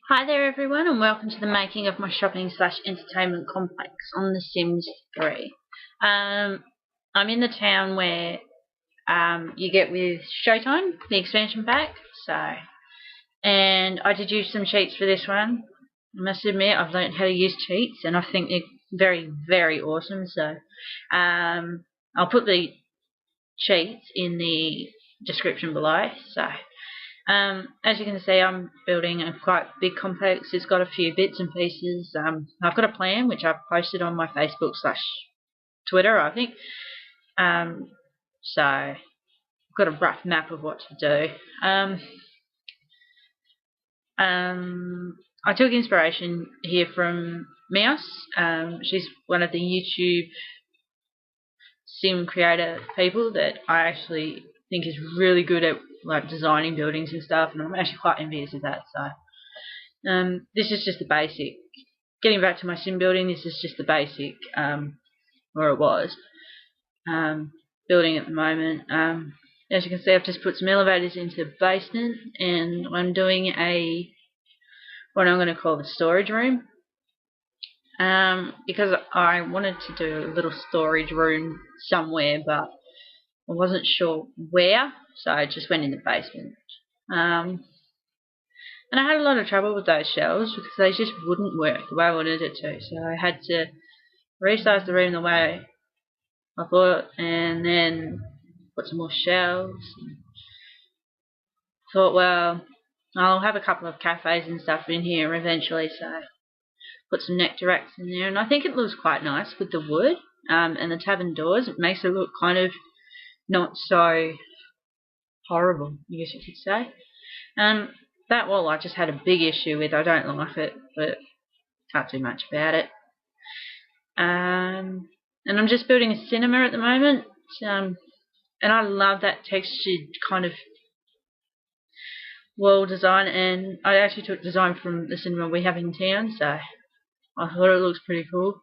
Hi there everyone and welcome to the making of my shopping/entertainment complex on The Sims 3. I'm in the town where you get with Showtime, the expansion pack, and I did use some cheats for this one. I must admit I've learned how to use cheats and I think they're very, very awesome, I'll put the cheats in the description below. As you can see, I'm building a quite big complex. It's got a few bits and pieces. I've got a plan which I've posted on my Facebook/Twitter, I think. I've got a rough map of what to do. I took inspiration here from Mouse. She's one of the YouTube sim creator people that I actually think is really good at like designing buildings and stuff, and I'm actually quite envious of that. This is just the basic. Getting back to my sim building, this is just the basic, or it was, building at the moment. As you can see, I've just put some elevators into the basement, and I'm doing what I'm going to call the storage room. Because I wanted to do a little storage room somewhere, but I wasn't sure where, so I just went in the basement. And I had a lot of trouble with those shelves because they just wouldn't work the way I wanted it to. So I had to resize the room the way I thought, and then put some more shelves. Thought, well, I'll have a couple of cafes and stuff in here eventually, so put some nectar racks in there, and I think it looks quite nice with the wood and the tavern doors. It makes it look kind of not so horrible, I guess you could say. That wall I just had a big issue with. I don't like it, but can't do much about it. And I'm just building a cinema at the moment. And I love that textured kind of wall design, and I actually took design from the cinema we have in town, so I thought it looks pretty cool.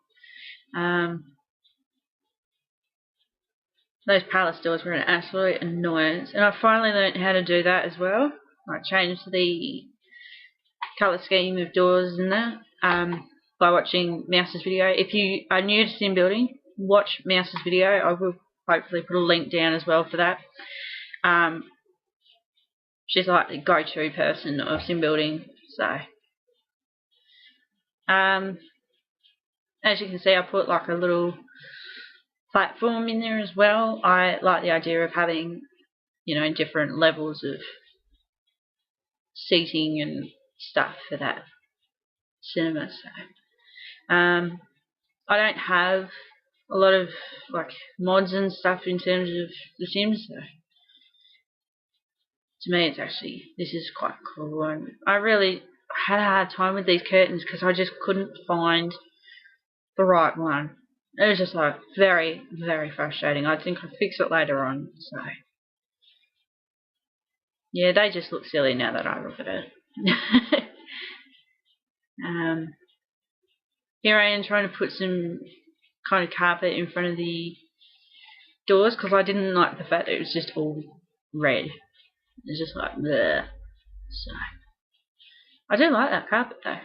Those palace doors were an absolute annoyance, and I finally learned how to do that as well. I changed the colour scheme of doors and that by watching Mouse's video. If you are new to sim building, watch Mouse's video. I will hopefully put a link down as well for that. She's like the go-to person of sim building. As you can see, I put like a little platform in there as well. I like the idea of having, different levels of seating and stuff for that cinema. I don't have a lot of like mods and stuff in terms of The Sims, so to me this is quite cool. And I really had a hard time with these curtains because I just couldn't find the right one. It was just like very, very frustrating. I think I'll fix it later on. So yeah, they just look silly now that I look at it. Here I am trying to put some kind of carpet in front of the doors because I didn't like the fact that it was just all red. It's just like bleh. So I do like that carpet though.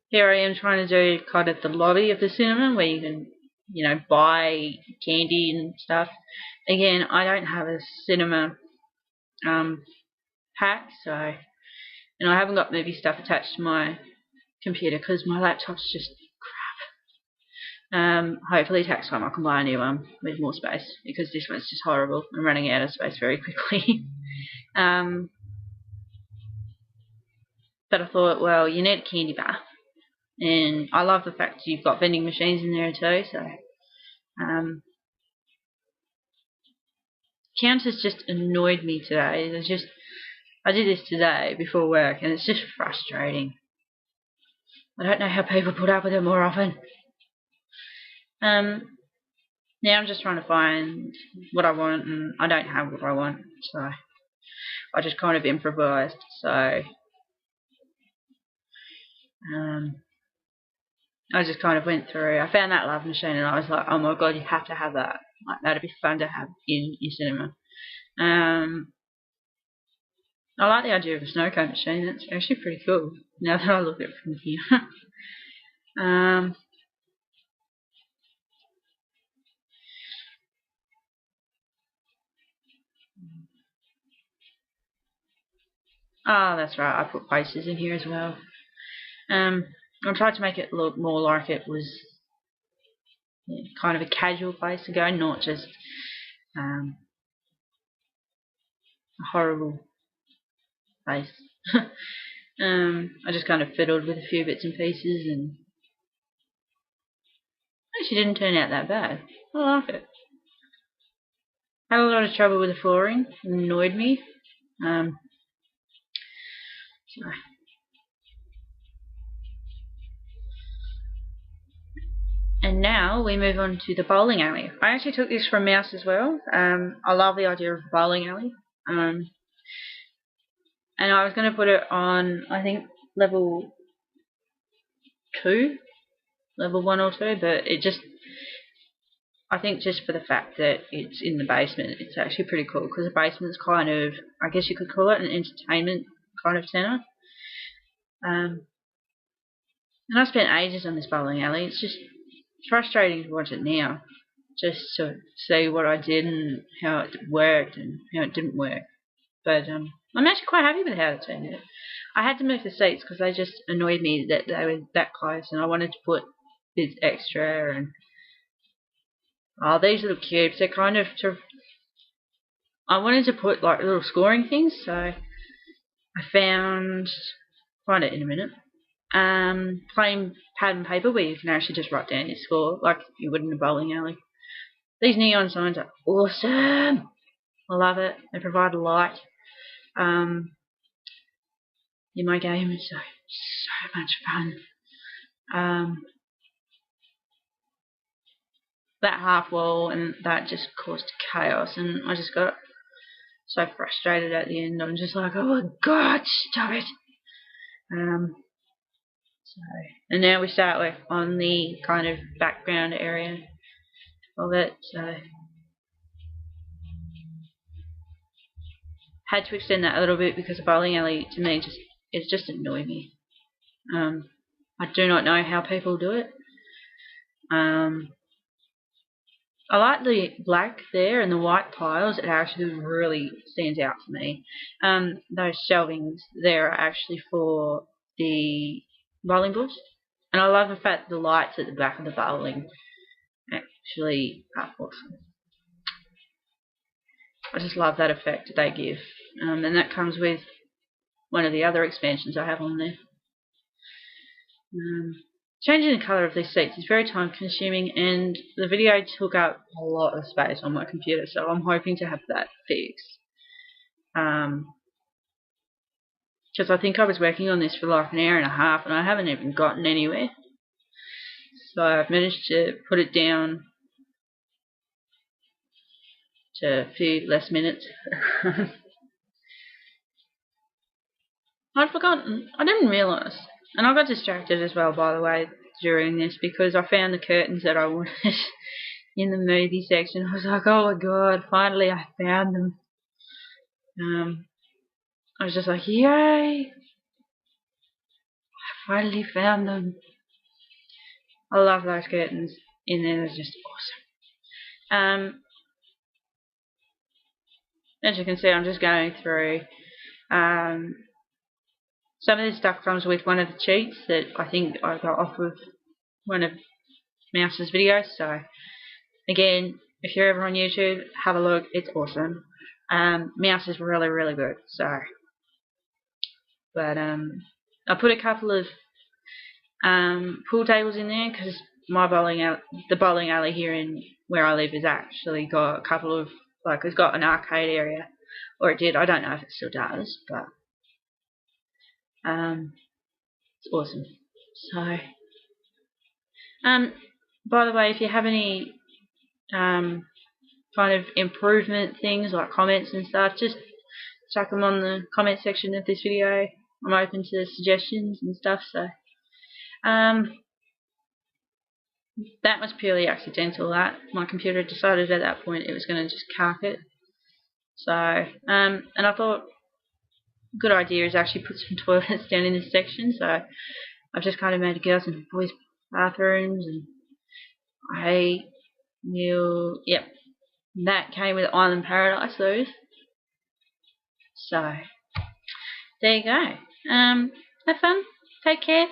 Here I am trying to do kind of the lobby of the cinema where you can, buy candy and stuff. Again, I don't have a cinema pack, and I haven't got movie stuff attached to my computer because my laptop's just crap. Hopefully next time I can buy a new one with more space because this one's just horrible. I'm running out of space very quickly. But I thought, well, you need a candy bar. And I love the fact you've got vending machines in there too, so counters just annoyed me today. I did this today before work and it's just frustrating. I don't know how people put up with it more often. Now I'm just trying to find what I want, and I don't have what I want, so I just kind of improvised. So I just kind of went through. I found that love machine, and I was like, oh my god, you have to have that. Like that'd be fun to have in your cinema. I like the idea of a snow cone machine. That's actually pretty cool. Now that I look at it from here. Oh, that's right. I put posters in here as well. I tried to make it look more like it was kind of a casual place to go, not just a horrible place. I just kind of fiddled with a few bits and pieces, and actually didn't turn out that bad. I like it. Had a lot of trouble with the flooring. It annoyed me. So. And now we move on to the bowling alley. I actually took this from Mouse as well. I love the idea of a bowling alley. And I was going to put it on, I think, level 2, level 1 or 2, but it just, I think just for the fact that it's in the basement, it's actually pretty cool, because the basement's kind of, I guess you could call it an entertainment kind of centre. And I spent ages on this bowling alley. It's just frustrating to watch it now, just to see what I did and how it worked and how it didn't work. But I'm actually quite happy with how it turned out. I had to move the seats because they just annoyed me that they were that close, and I wanted to put bits extra. And these little cubes, they're kind of I wanted to put like little scoring things, so I find it in a minute. Plain pad and paper where you can actually just write down your score like you would in a bowling alley. These neon signs are awesome. I love it. They provide light in my game. It's so much fun. That half wall and that just caused chaos, and I just got so frustrated at the end. I'm just like, oh my god, stop it. And now we start with on the kind of background area of it. So had to extend that a little bit because the bowling alley to me just annoyed me. I do not know how people do it. I like the black there and the white tiles. It actually really stands out for me. Those shelvings there are actually for the bowling balls. And I love the fact the lights at the back of the bowling actually are awesome. I just love that effect that they give. And that comes with one of the other expansions I have on there. Changing the colour of these seats is very time consuming, and the video took up a lot of space on my computer, so I'm hoping to have that fixed. Because I think I was working on this for like an hour and a half and I haven't even gotten anywhere. So I've managed to put it down to a few less minutes. I'd forgotten. I didn't realise. And I got distracted as well, by the way, during this, because I found the curtains that I wanted in the movie section. I was like, oh my god, finally I found them. I was just like, yay! I finally found them. I love those curtains in there. They're just awesome. As you can see, I'm just going through. Some of this stuff comes with one of the cheats that I think I got off of one of Mouse's videos. So, again, if you're ever on YouTube, have a look. It's awesome. Mouse is really, really good. So, but I put a couple of pool tables in there because the bowling alley here in where I live has actually got a couple of, like, it's got an arcade area, or it did. I don't know if it still does, but it's awesome. So, by the way, if you have any kind of improvement things like comments and stuff, just chuck them on the comment section of this video. I'm open to suggestions and stuff. So, that was purely accidental. That my computer decided at that point it was going to just cark it. So, and I thought good idea is actually put some toilets down in this section. So I've just kind of made girls and boys bathrooms, and yep, that came with Island Paradise, those. So there you go. Have fun. Take care.